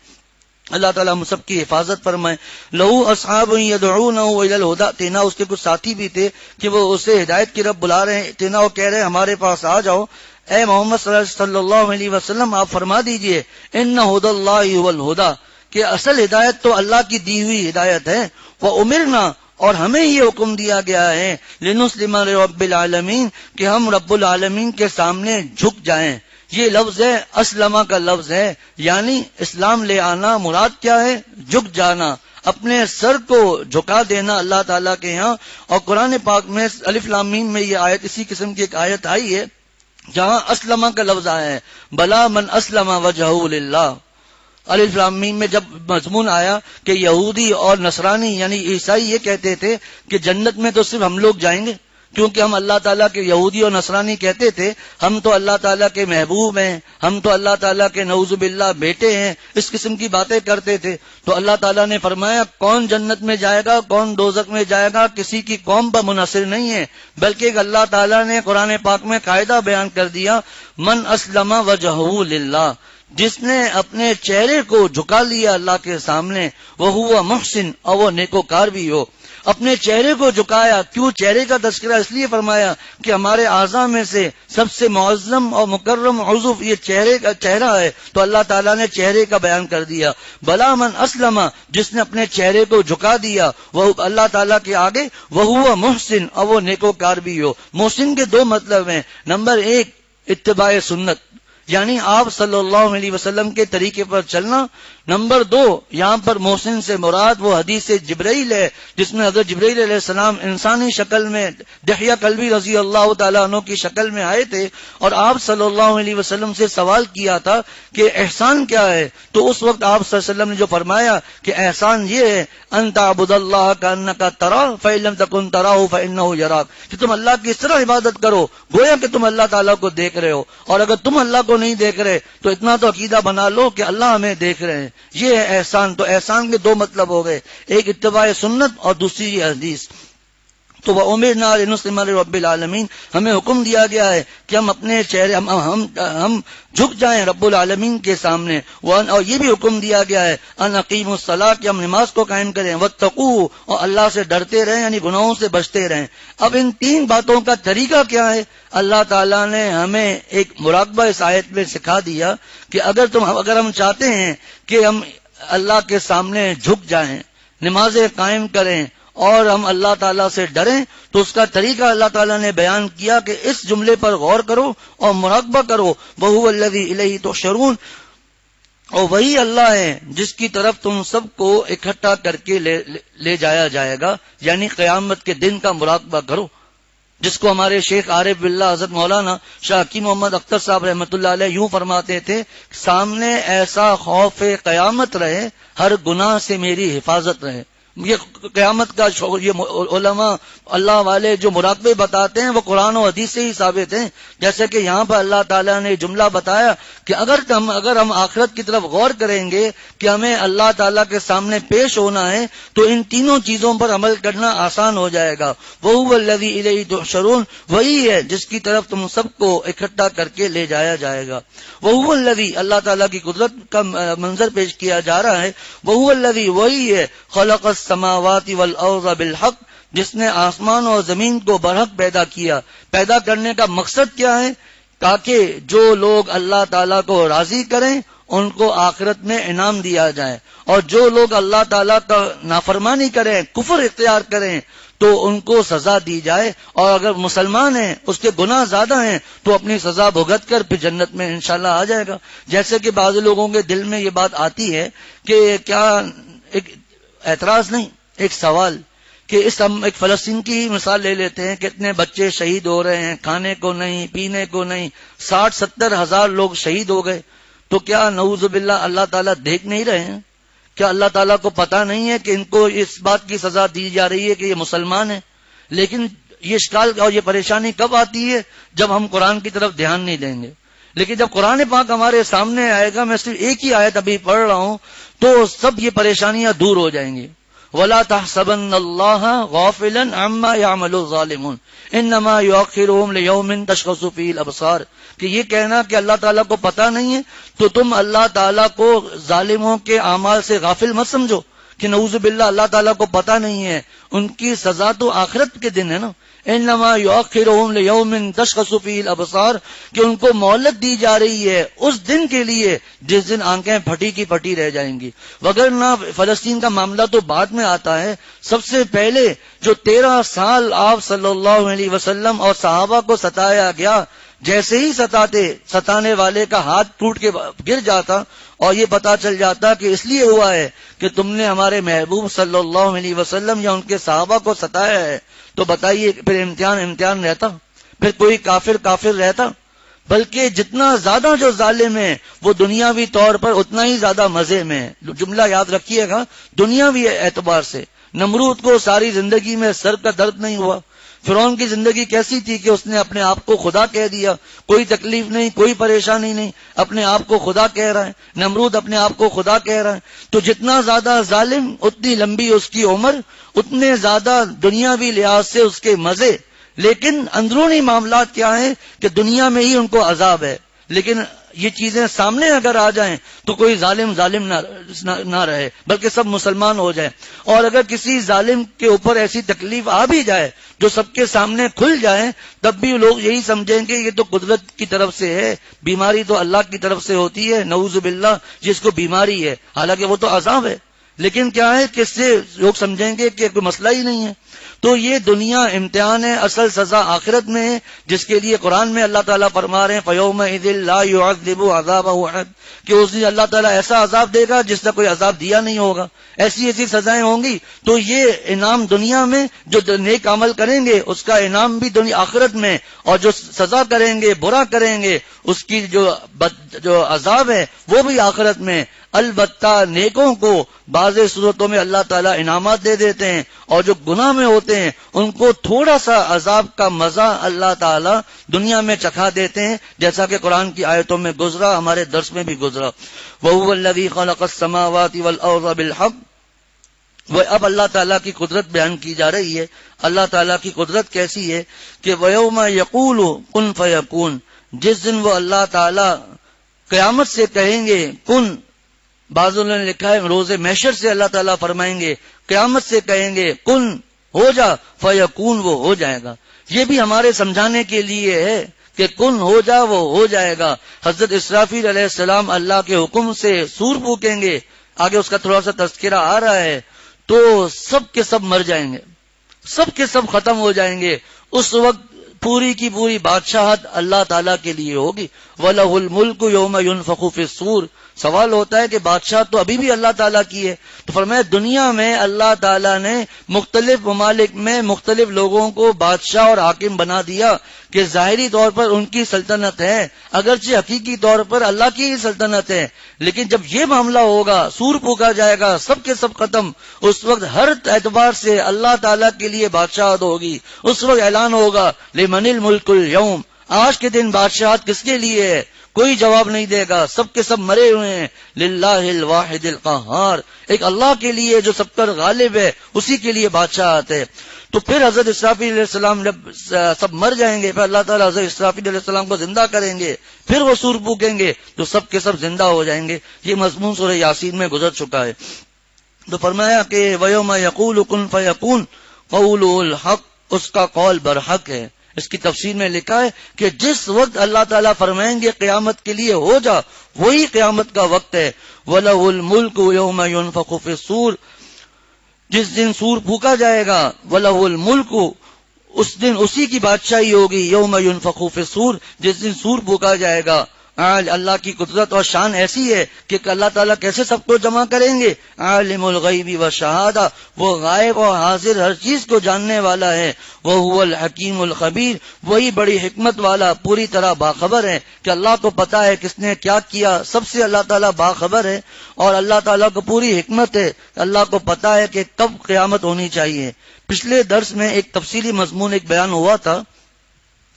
اللہ تعالیٰ ہم سب کی حفاظت فرمائے. لہو اصحاب یدعونہ الی الہدی ائتنا، اس کے کچھ ساتھی بھی تھے کہ وہ اسے ہدایت کی رب بلا رہے ہیں. ائتنا، وہ کہہ رہے ہیں ہمارے پاس آ جاؤ. اے محمد صلی اللہ علیہ وسلم آپ فرما دیجئے ان ھدی اللہ ھو الھدی، کہ اصل ہدایت تو اللہ کی دی ہوئی ہدایت ہے. وَأُمِرْنَا، اور ہمیں یہ حکم دیا گیا ہے لنسلم لرب العالمین کہ ہم رب العالمین کے سامنے جھک جائیں. یہ لفظ ہے اسلمہ کا لفظ ہے، یعنی اسلام لے آنا. مراد کیا ہے؟ جھک جانا، اپنے سر کو جھکا دینا اللہ تعالیٰ کے ہاں. اور قرآن پاک میں الف لام میم میں یہ آیت، اسی قسم کی ایک آیت آئی ہے جہاں اسلمہ کا لفظ آیا ہے، بلا من اسلم وجہہ للہ. الف لام میم میں جب مضمون آیا کہ یہودی اور نصرانی یعنی عیسائی یہ کہتے تھے کہ جنت میں تو صرف ہم لوگ جائیں گے کیونکہ ہم اللہ تعالیٰ کے، یہودی اور نصرانی کہتے تھے ہم تو اللہ تعالیٰ کے محبوب ہیں، ہم تو اللہ تعالیٰ کے نعوذ باللہ بیٹے ہیں، اس قسم کی باتیں کرتے تھے. تو اللہ تعالیٰ نے فرمایا کون جنت میں جائے گا کون دوزخ میں جائے گا کسی کی قوم پر منحصر نہیں ہے، بلکہ اللہ تعالیٰ نے قرآن پاک میں قاعدہ بیان کر دیا، من اسلم وجہہ للہ، جس نے اپنے چہرے کو جھکا لیا اللہ کے سامنے، وہ ہوا محسن، اور وہ نیکوکار بھی ہو. اپنے چہرے کو جھکایا. کیوں چہرے کا تذکرہ؟ اس لیے فرمایا کہ ہمارے اعضاء میں سے سب سے معظم اور مکرم عضو یہ چہرے کا چہرہ ہے، تو اللہ تعالیٰ نے چہرے کا بیان کر دیا. بلا من اسلم، جس نے اپنے چہرے کو جھکا دیا وہ اللہ تعالیٰ کے آگے، وہ ہوا محسن، اور وہ نیکوکار بھی ہو. محسن کے دو مطلب ہیں. نمبر ایک اتباع سنت، یعنی آپ صلی اللہ علیہ وسلم کے طریقے پر چلنا. نمبر دو، یہاں پر محسن سے مراد وہ حدیث جبرائیل ہے جس میں حضرت جبرائیل علیہ السلام انسانی شکل میں دحیہ کلبی رضی اللہ تعالیٰ عنہ کی شکل میں آئے تھے اور آپ صلی اللہ علیہ وسلم سے سوال کیا تھا کہ احسان کیا ہے. تو اس وقت آپ صلی اللہ علیہ وسلم نے جو فرمایا کہ احسان یہ ہے ان تعبد اللہ کانک تراہ فإن لم تکن تراہ فإنہ یراک، کہ تم اللہ کی اس طرح عبادت کرو گویا کہ تم اللہ تعالیٰ کو دیکھ رہے ہو، اور اگر تم اللہ کو نہیں دیکھ رہے تو اتنا تو عقیدہ بنا لو کہ اللہ ہمیں دیکھ رہے ہیں. یہ ہے احسان. تو احسان کے دو مطلب ہو گئے، ایک اتباع سنت اور دوسری یہ حدیث. تو وَأُمِرْنَا لِنُسْلِمَ لِرَبِّ الْعَالَمِينَ، ہمیں حکم دیا گیا ہے کہ ہم اپنے چہرے ہم جھک جائیں رب العالمین کے سامنے. اور یہ بھی حکم دیا گیا ہے ان اقیموا الصلاۃ، کہ ہم نماز کو قائم کریں، واتقوا، اور اللہ سے ڈرتے رہیں یعنی گناہوں سے بچتے رہیں. اب ان تین باتوں کا طریقہ کیا ہے؟ اللہ تعالیٰ نے ہمیں ایک مراقبہ اس آیت میں سکھا دیا کہ اگر ہم چاہتے ہیں کہ ہم اللہ کے سامنے جھک جائیں، نمازیں قائم کریں اور ہم اللہ تعالیٰ سے ڈریں، تو اس کا طریقہ اللہ تعالیٰ نے بیان کیا کہ اس جملے پر غور کرو اور مراقبہ کرو. وَهُوَ الَّذِي إِلَيْهِ تُحْشَرُونَ، اور وہی اللہ ہے جس کی طرف تم سب کو اکٹھا کر کے لے جایا جائے گا. یعنی قیامت کے دن کا مراقبہ کرو، جس کو ہمارے شیخ عارف باللہ حضرت مولانا شاہ حکیم محمد اختر صاحب رحمۃ اللہ علیہ یوں فرماتے تھے، سامنے ایسا خوف قیامت رہے، ہر گناہ سے میری حفاظت رہے. یہ قیامت کا یہ علماء اللہ والے جو مراقبے بتاتے ہیں وہ قرآن و حدیث سے ہی ثابت ہیں. جیسے کہ یہاں پر اللہ تعالیٰ نے جملہ بتایا کہ اگر ہم آخرت کی طرف غور کریں گے کہ ہمیں اللہ تعالیٰ کے سامنے پیش ہونا ہے تو ان تینوں چیزوں پر عمل کرنا آسان ہو جائے گا. وَهُوَ الَّذِي إِلَيْهِ تُحْشَرُونَ، وہی ہے جس کی طرف تم سب کو اکٹھا کر کے لے جایا جائے گا. وَهُوَ الَّذِي، اللہ تعالیٰ کی قدرت کا منظر پیش کیا جا رہا ہے. وَهُوَ الَّذِي، وہی ہے خلق السماوات والارض بالحق، جس نے آسمان اور زمین کو برحق پیدا کیا. پیدا کرنے کا مقصد کیا ہے؟ تاکہ جو لوگ اللہ تعالیٰ کو راضی کریں ان کو آخرت میں انعام دیا جائے، اور جو لوگ اللہ تعالیٰ کا نافرمانی کریں، کفر اختیار کریں، تو ان کو سزا دی جائے. اور اگر مسلمان ہیں، اس کے گناہ زیادہ ہیں، تو اپنی سزا بھگت کر پھر جنت میں انشاءاللہ آ جائے گا. جیسے کہ بعض لوگوں کے دل میں یہ بات آتی ہے کہ کیا ایک اعتراض نہیں، ایک سوال کہ ہم ایک فلسطین کی مثال لے لیتے ہیں، کتنے بچے شہید ہو رہے ہیں، کھانے کو نہیں، پینے کو نہیں، 60-70 ہزار لوگ شہید ہو گئے. تو کیا نعوذ باللہ اللہ تعالیٰ دیکھ نہیں رہے ہیں؟ کیا اللہ تعالیٰ کو پتا نہیں ہے کہ ان کو اس بات کی سزا دی جا رہی ہے کہ یہ مسلمان ہیں؟ لیکن یہ اشکال اور یہ پریشانی کب آتی ہے؟ جب ہم قرآن کی طرف دھیان نہیں دیں گے. لیکن جب قرآن پاک ہمارے سامنے آئے گا، میں صرف ایک ہی آیت ابھی پڑھ رہا ہوں، تو سب یہ پریشانیاں دور ہو جائیں گی. وَلَا تَحْسَبَنَّ اللَّهَ غَافِلًا عَمَّا يَعْمَلُ الظَّالِمُونَ إِنَّمَا يُؤَخِّرُهُمْ لِيَوْمٍ تَشْخَصُ فِيهِ الْأَبْصَارُ، کہ یہ کہنا کہ اللہ تعالیٰ کو پتہ نہیں ہے، تو تم اللہ تعالیٰ کو ظالموں کے اعمال سے غافل مت سمجھو کہ نعوذ باللہ اللہ تعالیٰ کو پتہ نہیں ہے؟ ان کی سزا تو آخرت کے دن ہے نا. انما یؤخرهم لیوم تشخص فیہ الابصار، کہ ان کو مہلت دی جا رہی ہے اس دن کے لیے جس دن آنکھیں پھٹی کی پھٹی رہ جائیں گی. وگرنہ فلسطین کا معاملہ تو بعد میں آتا ہے. سب سے پہلے جو 13 سال آپ صلی اللہ علیہ وسلم اور صحابہ کو ستایا گیا، جیسے ہی ستانے والے کا ہاتھ ٹوٹ کے گر جاتا اور یہ پتا چل جاتا کہ اس لیے ہوا ہے کہ تم نے ہمارے محبوب صلی اللہ علیہ وسلم یا ان کے صحابہ کو ستایا ہے، تو بتائیے پھر امتحان رہتا؟ پھر کوئی کافر رہتا؟ بلکہ جتنا زیادہ جو ظالم ہے وہ دنیاوی طور پر اتنا ہی زیادہ مزے میں ہے. جملہ یاد رکھیے گا، دنیاوی اعتبار سے. نمرود کو ساری زندگی میں سر کا درد نہیں ہوا. فرعون کی زندگی کیسی تھی کہ اس نے اپنے آپ کو خدا کہہ دیا، کوئی تکلیف نہیں، کوئی پریشانی نہیں، اپنے آپ کو خدا کہہ رہا ہے. نمرود اپنے آپ کو خدا کہہ رہا ہے. تو جتنا زیادہ ظالم اتنی لمبی اس کی عمر، اتنے زیادہ دنیاوی لحاظ سے اس کے مزے. لیکن اندرونی معاملات کیا ہیں کہ دنیا میں ہی ان کو عذاب ہے. لیکن یہ چیزیں سامنے اگر آ جائیں تو کوئی ظالم نہ رہے، بلکہ سب مسلمان ہو جائیں. اور اگر کسی ظالم کے اوپر ایسی تکلیف آ بھی جائے جو سب کے سامنے کھل جائے، تب بھی لوگ یہی سمجھیں گے یہ تو قدرت کی طرف سے ہے، بیماری تو اللہ کی طرف سے ہوتی ہے، نعوذ باللہ جس کو بیماری ہے، حالانکہ وہ تو عذاب ہے. لیکن کیا ہے کہ اس سے لوگ سمجھیں گے کہ کوئی مسئلہ ہی نہیں ہے. تو یہ دنیا امتحان ہے، اصل سزا آخرت میں ہے، جس کے لیے قرآن میں اللہ تعالیٰ فرما رہے ہیں فَيَوْمَئِذٍ لَا يُعَذِّبُ عَذَابَهُ أَحَدٌ، کہ اس دن اللہ تعالیٰ ایسا عذاب دے گا جس کا کوئی عذاب دیا نہیں ہوگا. ایسی سزائیں ہوں گی. تو یہ انعام دنیا میں جو نیک عمل کریں گے اس کا انعام بھی دنیا آخرت میں، اور جو سزا کریں گے، برا کریں گے، اس کی جو عذاب ہے وہ بھی آخرت میں. البتہ نیکوں کو بعض صورتوں میں اللہ تعالیٰ انعامات دے دیتے ہیں، اور جو گناہ میں ہوتے ہیں ان کو تھوڑا سا عذاب کا مزہ اللہ تعالیٰ دنیا میں چکھا دیتے ہیں، جیسا کہ قرآن کی آیتوں میں گزرا، ہمارے درس میں بھی گزرا. وَهُوَ الَّذِي خَلَقَ السَّمَاوَاتِ وَالْأَرْضَ بِالْحَقِّ. وہ اب اللہ تعالیٰ کی قدرت بیان کی جا رہی ہے. اللہ تعالیٰ کی قدرت کیسی ہے کہ وَيَوْمَ يَقُولُ كُن فَيَكُونُ، جس دن وہ اللہ تعالیٰ قیامت سے کہیں گے کن. بعضوں نے لکھا ہے روز محشر سے اللہ تعالیٰ فرمائیں گے، قیامت سے کہیں گے کن ہو جا، فیکون وہ ہو جائے گا. یہ بھی ہمارے سمجھانے کے لیے ہے کہ کن ہو جا وہ ہو جائے گا. حضرت اسرافیل علیہ السلام اللہ کے حکم سے سور پھونکیں گے، آگے اس کا تھوڑا سا تذکرہ آ رہا ہے، تو سب کے سب مر جائیں گے، سب کے سب ختم ہو جائیں گے. اس وقت پوری کی پوری بادشاہت اللہ تعالیٰ کے لیے ہوگی. وَلَهُ الْمُلْكُ يَوْمَ يُنفَخُ فِي الصُّورِ. سوال ہوتا ہے کہ بادشاہ تو ابھی بھی اللہ تعالیٰ کی ہے. تو فرمایا دنیا میں اللہ تعالیٰ نے مختلف ممالک میں مختلف لوگوں کو بادشاہ اور حاکم بنا دیا کہ ظاہری طور پر ان کی سلطنت ہے، اگرچہ حقیقی طور پر اللہ کی ہی سلطنت ہے. لیکن جب یہ معاملہ ہوگا، سور پھونکا جائے گا، سب کے سب ختم، اس وقت ہر اعتبار سے اللہ تعالیٰ کے لیے بادشاہت ہوگی. اس وقت اعلان ہوگا لمن الملک اليوم، آج کے دن بادشاہت کس کے لیے ہے؟ کوئی جواب نہیں دے گا، سب کے سب مرے ہوئے ہیں. للہ الواحد القہار، ایک اللہ کے لیے جو سب پر غالب ہے، اسی کے لیے بادشاہت ہے. تو پھر حضرت اسرافیل علیہ السلام جب سب مر جائیں گے، پھر اللہ تعالیٰ حضرت اسرافیل علیہ السلام کو زندہ کریں گے، پھر وہ سور پھونکیں گے تو سب کے سب زندہ ہو جائیں گے. یہ مضمون سورہ یاسین میں گزر چکا ہے. تو فرمایا کہ وَيَوْمَ يَقُولُ كُن فَيَكُونُ قَوْلُ الْحَقِّ، اس کا قول برحق ہے. اس کی تفسیر میں لکھا ہے کہ جس وقت اللہ تعالیٰ فرمائیں گے قیامت کے لیے ہو جا، وہی قیامت کا وقت ہے. وَلَهُ الْمُلْكُ يَوْمَ يُنفَخُ فِي الصُّورِ، جس دن سور پھونکا جائے گا. وَلَهُ الْمُلْكُ، اس دن اسی کی بادشاہی ہوگی. يَوْمَ يُنفَخُ فِي الصُّورِ، جس دن سور پھونکا جائے گا. آج اللہ کی قدرت اور شان ایسی ہے کہ اللہ تعالیٰ کیسے سب کو جمع کریں گے. عالم الغیب والشہادہ، وہ غائب اور حاضر ہر چیز کو جاننے والا ہے. وہو الحکیم الخبیر، وہی بڑی حکمت والا پوری طرح باخبر ہے کہ اللہ کو پتا ہے کس نے کیا کیا. سب سے اللہ تعالیٰ باخبر ہے اور اللہ تعالیٰ کو پوری حکمت ہے. اللہ کو پتا ہے کہ کب قیامت ہونی چاہیے. پچھلے درس میں ایک تفصیلی مضمون ایک بیان ہوا تھا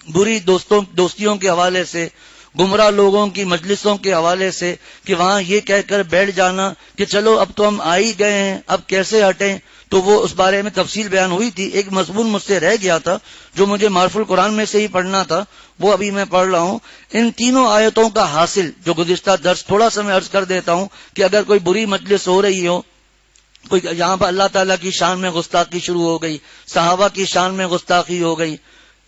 بری دوستیوں کے حوالے سے، گمراہ لوگوں کی مجلسوں کے حوالے سے، کہ وہاں یہ کہہ کر بیٹھ جانا کہ چلو اب تو ہم آ ہی گئے ہیں، اب کیسے ہٹیں. تو وہ اس بارے میں تفصیل بیان ہوئی تھی. ایک مضمون مجھ سے رہ گیا تھا جو مجھے معرف القرآن میں سے ہی پڑھنا تھا، وہ ابھی میں پڑھ رہا ہوں. ان تینوں آیتوں کا حاصل جو گزشتہ درس تھوڑا سا میں عرض کر دیتا ہوں کہ اگر کوئی بری مجلس ہو رہی ہو کوئی یہاں پر اللہ تعالیٰ کی شان میں گستاخی شروع ہو گئی، صحابہ کی شان میں گستاخی ہو گئی،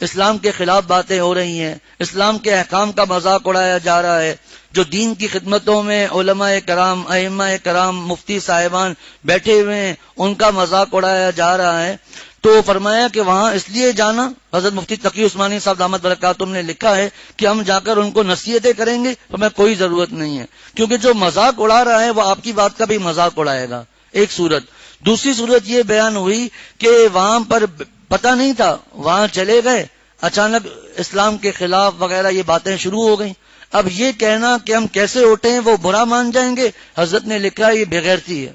اسلام کے خلاف باتیں ہو رہی ہیں، اسلام کے احکام کا مذاق اڑایا جا رہا ہے، جو دین کی خدمتوں میں علماء کرام، ائمہ کرام، مفتی صاحبان بیٹھے ہوئے ہیں ان کا مذاق اڑایا جا رہا ہے۔ تو فرمایا کہ وہاں اس لیے جانا، حضرت مفتی تقی عثمانی صاحب دامت برکاتہم نے لکھا ہے کہ ہم جا کر ان کو نصیحتیں کریں گے، ہمیں کوئی ضرورت نہیں ہے، کیونکہ جو مذاق اڑا رہا ہے وہ آپ کی بات کا بھی مذاق اڑائے گا۔ ایک صورت۔ دوسری صورت یہ بیان ہوئی کہ وہاں پر پتہ نہیں تھا، وہاں چلے گئے، اچانک اسلام کے خلاف وغیرہ یہ باتیں شروع ہو گئیں۔ اب یہ کہنا کہ ہم کیسے اٹھیں وہ برا مان جائیں گے، حضرت نے لکھا یہ بے غیرتی ہے۔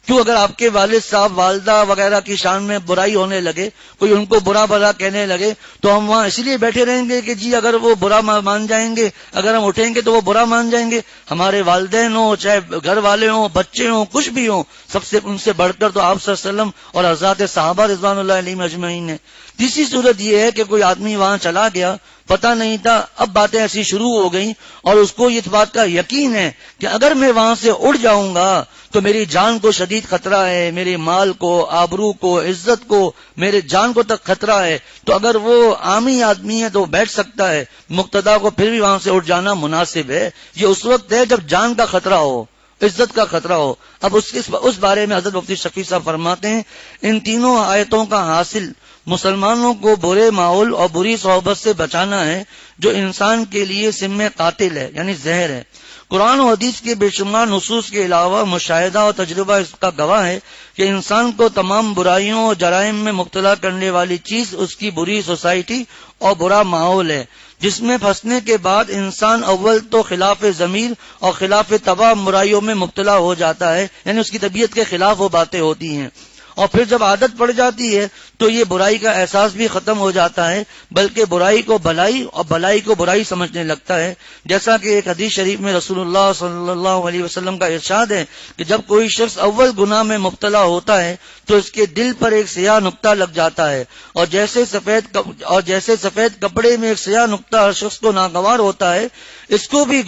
کیوں؟ اگر آپ کے والد صاحب، والدہ وغیرہ کی شان میں برائی ہونے لگے، کوئی ان کو برا بھلا کہنے لگے، تو ہم وہاں اسی لیے بیٹھے رہیں گے کہ جی اگر وہ برا مان جائیں گے، اگر ہم اٹھیں گے تو وہ برا مان جائیں گے؟ ہمارے والدین ہوں، چاہے گھر والے ہوں، بچے ہوں، کچھ بھی ہوں، سب سے ان سے بڑھ کر تو آپ صلی اللہ علیہ وسلم اور حضرات صحابہ رضوان اللہ علیہم اجمعین ہے۔ تیسری صورت یہ ہے کہ کوئی آدمی وہاں چلا گیا، پتہ نہیں تھا، اب باتیں ایسی شروع ہو گئیں اور اس کو اس بات کا یقین ہے کہ اگر میں وہاں سے اڑ جاؤں گا تو میری جان کو شدید خطرہ ہے، میرے مال کو، آبرو کو، عزت کو، میرے جان کو تک خطرہ ہے، تو اگر وہ عامی آدمی ہے تو بیٹھ سکتا ہے، مقتدا کو پھر بھی وہاں سے اٹھ جانا مناسب ہے۔ یہ اس وقت ہے جب جان کا خطرہ ہو، عزت کا خطرہ ہو۔ اب اس بارے میں حضرت مفتی شفیع صاحب فرماتے ہیں ان تینوں آیتوں کا حاصل مسلمانوں کو برے ماحول اور بری صحبت سے بچانا ہے جو انسان کے لیے سم قاتل ہے، یعنی زہر ہے۔ قرآن و حدیث کے بے شمار نصوص کے علاوہ مشاہدہ اور تجربہ اس کا گواہ ہے کہ انسان کو تمام برائیوں اور جرائم میں مبتلا کرنے والی چیز اس کی بری سوسائٹی اور برا ماحول ہے، جس میں پھنسنے کے بعد انسان اول تو خلاف ضمیر اور خلاف طبع برائیوں میں مبتلا ہو جاتا ہے، یعنی اس کی طبیعت کے خلاف وہ باتیں ہوتی ہیں، اور پھر جب عادت پڑ جاتی ہے تو یہ برائی کا احساس بھی ختم ہو جاتا ہے، بلکہ برائی کو بھلائی اور بھلائی کو برائی سمجھنے لگتا ہے۔ جیسا کہ ایک حدیث شریف میں رسول اللہ صلی اللہ علیہ وسلم کا ارشاد ہے کہ جب کوئی شخص اول گناہ میں مبتلا ہوتا ہے تو اس کے دل پر ایک سیاہ نقطہ لگ جاتا ہے، اور جیسے سفید کپڑے میں ایک سیاہ نقطہ ہر شخص کو ناگوار ہوتا ہے، اس کو بھی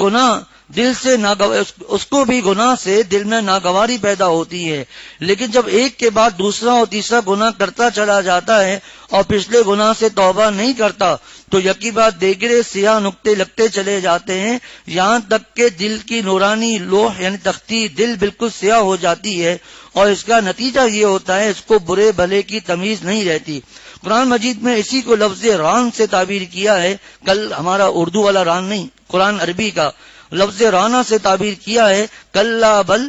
گناہ سے دل میں ناگواری پیدا ہوتی ہے۔ لیکن جب ایک کے بعد دوسرا اور تیسرا گناہ کرتا چلا جاتا ہے اور پچھلے گناہ سے توبہ نہیں کرتا تو یقینی بات دیگرے سیاہ نقطے لگتے چلے جاتے ہیں، یہاں تک کہ دل کی نورانی لوح یعنی تختی دل بالکل سیاہ ہو جاتی ہے، اور اس کا نتیجہ یہ ہوتا ہے اس کو برے بھلے کی تمیز نہیں رہتی۔ قرآن مجید میں اسی کو لفظ ران سے تعبیر کیا ہے، کل ہمارا اردو والا ران نہیں، قرآن عربی کا لفظ رانا سے تعبیر کیا ہے، کلا بل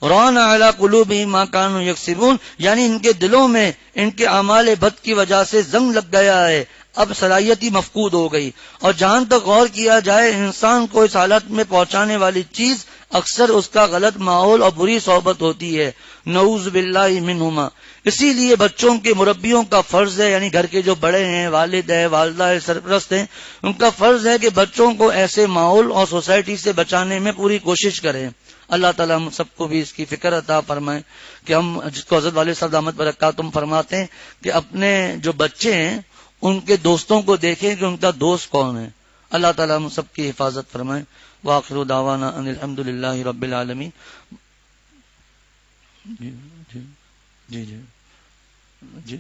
ران علی قلوبہم ما کانوا یکسبون، یعنی ان کے دلوں میں ان کے اعمال بد کی وجہ سے زنگ لگ گیا ہے، اب صلاحیت ہی مفقود ہو گئی۔ اور جہاں تک غور کیا جائے انسان کو اس حالت میں پہنچانے والی چیز اکثر اس کا غلط ماحول اور بری صحبت ہوتی ہے، نعوذ باللہ منہما۔ اسی لیے بچوں کے مربیوں کا فرض ہے، یعنی گھر کے جو بڑے ہیں، والد ہیں، والدہ ہیں، سرپرست ہیں، ان کا فرض ہے کہ بچوں کو ایسے ماحول اور سوسائٹی سے بچانے میں پوری کوشش کریں۔ اللہ تعالیٰ ہم سب کو بھی اس کی فکر عطا فرمائے کہ ہم، جس کو حضرت والد صاحب دامت برکاتہم فرماتے ہیں کہ اپنے جو بچے ہیں ان کے دوستوں کو دیکھیں کہ ان کا دوست کون ہے۔ اللہ تعالیٰ ہم سب کی حفاظت فرمائے۔ وآخر دعوانا ان الحمد للہ رب العالمین۔ جی جی جی جی جی